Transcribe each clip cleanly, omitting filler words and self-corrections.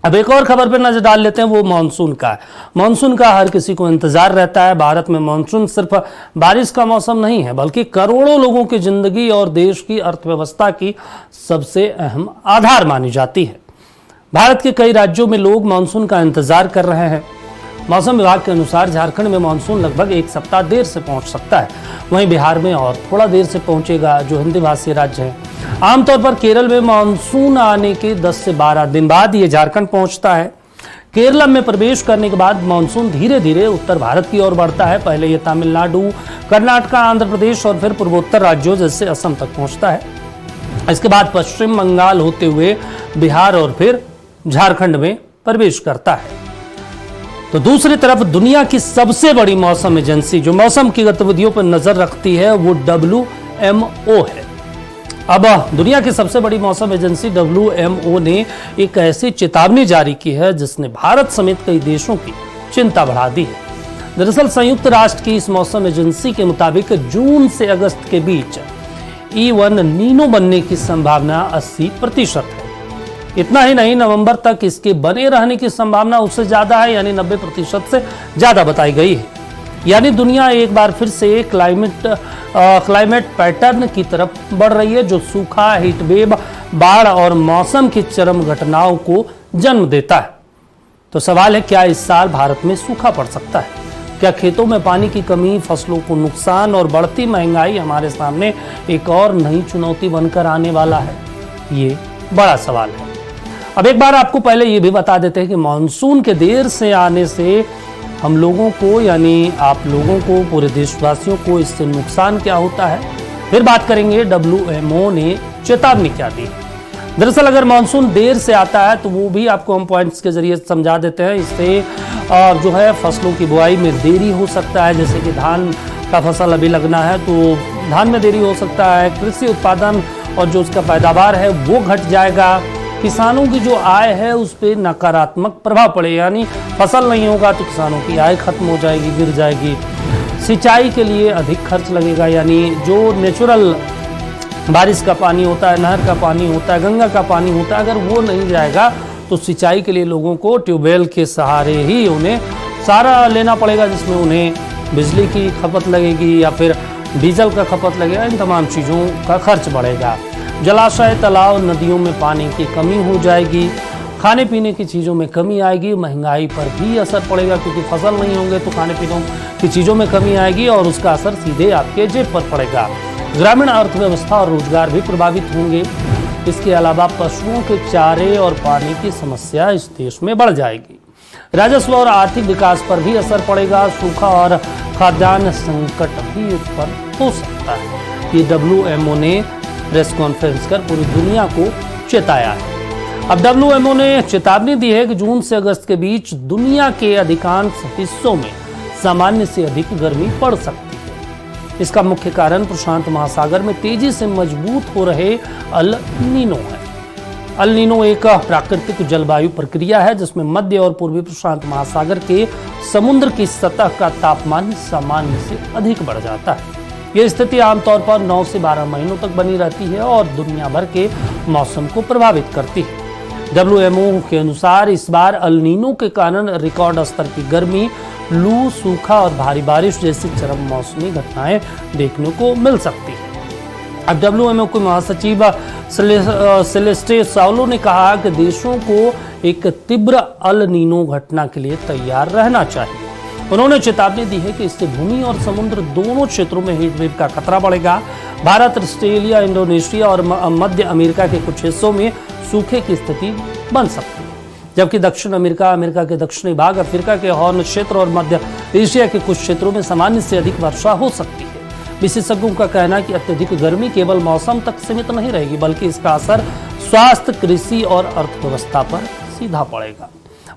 अब एक और खबर पर नजर डाल लेते हैं, वो मानसून का है। मानसून का हर किसी को इंतजार रहता है। भारत में मानसून सिर्फ बारिश का मौसम नहीं है, बल्कि करोड़ों लोगों की जिंदगी और देश की अर्थव्यवस्था की सबसे अहम आधार मानी जाती है। भारत के कई राज्यों में लोग मानसून का इंतजार कर रहे हैं। मौसम विभाग के अनुसार झारखंड में मानसून लगभग एक सप्ताह देर से पहुंच सकता है। वहीं बिहार में और थोड़ा देर से पहुंचेगा, जो हिंदी भाषी राज्य है। आमतौर पर केरल में मानसून आने के 10 से 12 दिन बाद ये झारखंड पहुंचता है। केरल में प्रवेश करने के बाद मानसून धीरे धीरे उत्तर भारत की ओर बढ़ता है। पहले ये तमिलनाडु, कर्नाटक, आंध्र प्रदेश और फिर पूर्वोत्तर राज्यों जैसे असम तक पहुंचता है। इसके बाद पश्चिम बंगाल होते हुए बिहार और फिर झारखंड में प्रवेश करता है। तो दूसरी तरफ दुनिया की सबसे बड़ी मौसम एजेंसी जो मौसम की गतिविधियों पर नजर रखती है, वो WMO है। अब दुनिया की सबसे बड़ी मौसम एजेंसी WMO ने एक ऐसी चेतावनी जारी की है जिसने भारत समेत कई देशों की चिंता बढ़ा दी है। दरअसल संयुक्त राष्ट्र की इस मौसम एजेंसी के मुताबिक जून से अगस्त के बीच E1 नीनो बनने की संभावना 80% है। इतना ही नहीं, नवंबर तक इसके बने रहने की संभावना उससे ज्यादा है, यानी 90% से ज्यादा बताई गई है। यानी दुनिया एक बार फिर से क्लाइमेट पैटर्न की तरफ बढ़ रही है, जो सूखा, हीट वेव, बाढ़ और मौसम की चरम घटनाओं को जन्म देता है। तो सवाल है, क्या इस साल भारत में सूखा पड़ सकता है? क्या खेतों में पानी की कमी, फसलों को नुकसान और बढ़ती महंगाई हमारे सामने एक और नई चुनौती बनकर आने वाला है? ये बड़ा सवाल है। अब एक बार आपको पहले ये भी बता देते हैं कि मानसून के देर से आने से हम लोगों को, यानी आप लोगों को, पूरे देशवासियों को इससे नुकसान क्या होता है। फिर बात करेंगे WMO ने चेतावनी क्या दी। दरअसल अगर मानसून देर से आता है तो वो भी आपको हम पॉइंट्स के जरिए समझा देते हैं। इससे जो है फसलों की बुआई में देरी हो सकता है। जैसे कि धान का फसल अभी लगना है तो धान में देरी हो सकता है। कृषि उत्पादन और जो उसका पैदावार है वो घट जाएगा। किसानों की जो आय है उस पर नकारात्मक प्रभाव पड़े, यानी फसल नहीं होगा तो किसानों की आय खत्म हो जाएगी, गिर जाएगी। सिंचाई के लिए अधिक खर्च लगेगा, यानी जो नेचुरल बारिश का पानी होता है, नहर का पानी होता है, गंगा का पानी होता है, अगर वो नहीं जाएगा तो सिंचाई के लिए लोगों को ट्यूबवेल के सहारे ही उन्हें सारा लेना पड़ेगा, जिसमें उन्हें बिजली की खपत लगेगी या फिर डीजल का खपत लगेगा। इन तमाम चीज़ों का खर्च बढ़ेगा। जलाशय, तालाब, नदियों में पानी की कमी हो जाएगी। खाने पीने की चीज़ों में कमी आएगी। महंगाई पर भी असर पड़ेगा, क्योंकि फसल नहीं होंगे तो खाने पीने की चीज़ों में कमी आएगी और उसका असर सीधे आपके जेब पर पड़ेगा। ग्रामीण अर्थव्यवस्था और रोजगार भी प्रभावित होंगे। इसके अलावा पशुओं के चारे और पानी की समस्या इस देश में बढ़ जाएगी। राजस्व और आर्थिक विकास पर भी असर पड़ेगा। सूखा और खाद्यान्न संकट भी उत्पन्न हो सकता है। ये WMO ने प्रेस कॉन्फ्रेंस कर पूरी दुनिया को चेताया है। अब WMO ने चेतावनी दी है कि जून से अगस्त के बीच दुनिया के अधिकांश हिस्सों में सामान्य से अधिक गर्मी पड़ सकती है। इसका मुख्य कारण प्रशांत महासागर में तेजी से मजबूत हो रहे अल नीनो है। अल नीनो एक प्राकृतिक जलवायु प्रक्रिया है जिसमें मध्य और पूर्वी प्रशांत महासागर के समुद्र की सतह का तापमान सामान्य से अधिक बढ़ जाता है। यह स्थिति आमतौर पर 9 से 12 महीनों तक बनी रहती है और दुनिया भर के मौसम को प्रभावित करती है। WMO के अनुसार इस बार अल नीनो के कारण रिकॉर्ड स्तर की गर्मी, लू, सूखा और भारी बारिश जैसी चरम मौसमी घटनाएं देखने को मिल सकती है। अब WMO के महासचिव सेलेस्टे साउलो ने कहा कि देशों को एक तीव्र अल नीनो घटना के लिए तैयार रहना चाहिए। उन्होंने चेतावनी दी है कि इससे भूमि और समुद्र दोनों क्षेत्रों में हीट वेव का खतरा बढ़ेगा। भारत, ऑस्ट्रेलिया, इंडोनेशिया और मध्य अमेरिका के कुछ हिस्सों में सूखे की स्थिति बन सकती है, जबकि दक्षिण अमेरिका, अमेरिका के दक्षिणी भाग, अफ्रीका के हॉर्न क्षेत्र और मध्य एशिया के कुछ क्षेत्रों में सामान्य से अधिक वर्षा हो सकती है। विशेषज्ञों का कहना है कि अत्यधिक गर्मी केवल मौसम तक सीमित नहीं रहेगी, बल्कि इसका असर स्वास्थ्य, कृषि और अर्थव्यवस्था पर सीधा पड़ेगा।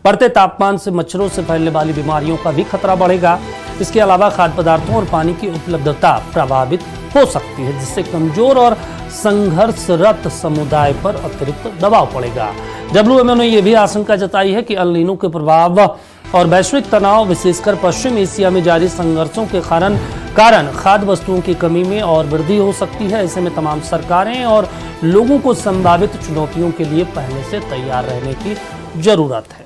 बढ़ते तापमान से मच्छरों से फैलने वाली बीमारियों का भी खतरा बढ़ेगा। इसके अलावा खाद्य पदार्थों और पानी की उपलब्धता प्रभावित हो सकती है, जिससे कमजोर और संघर्षरत समुदाय पर अतिरिक्त दबाव पड़ेगा। WMO ने यह भी आशंका जताई है कि अल नीनो के प्रभाव और वैश्विक तनाव, विशेषकर पश्चिम एशिया में जारी संघर्षों के कारण खाद्य वस्तुओं की कमी में और वृद्धि हो सकती है। ऐसे में तमाम सरकारें और लोगों को संभावित चुनौतियों के लिए पहले से तैयार रहने की जरूरत है।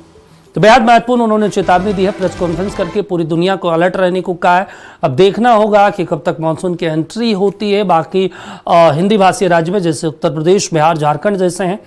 तो बेहद महत्वपूर्ण उन्होंने चेतावनी दी है, प्रेस कॉन्फ्रेंस करके पूरी दुनिया को अलर्ट रहने को कहा है। अब देखना होगा कि कब तक मानसून की एंट्री होती है। बाकी हिंदी भाषी राज्य में जैसे उत्तर प्रदेश, बिहार, झारखंड जैसे हैं,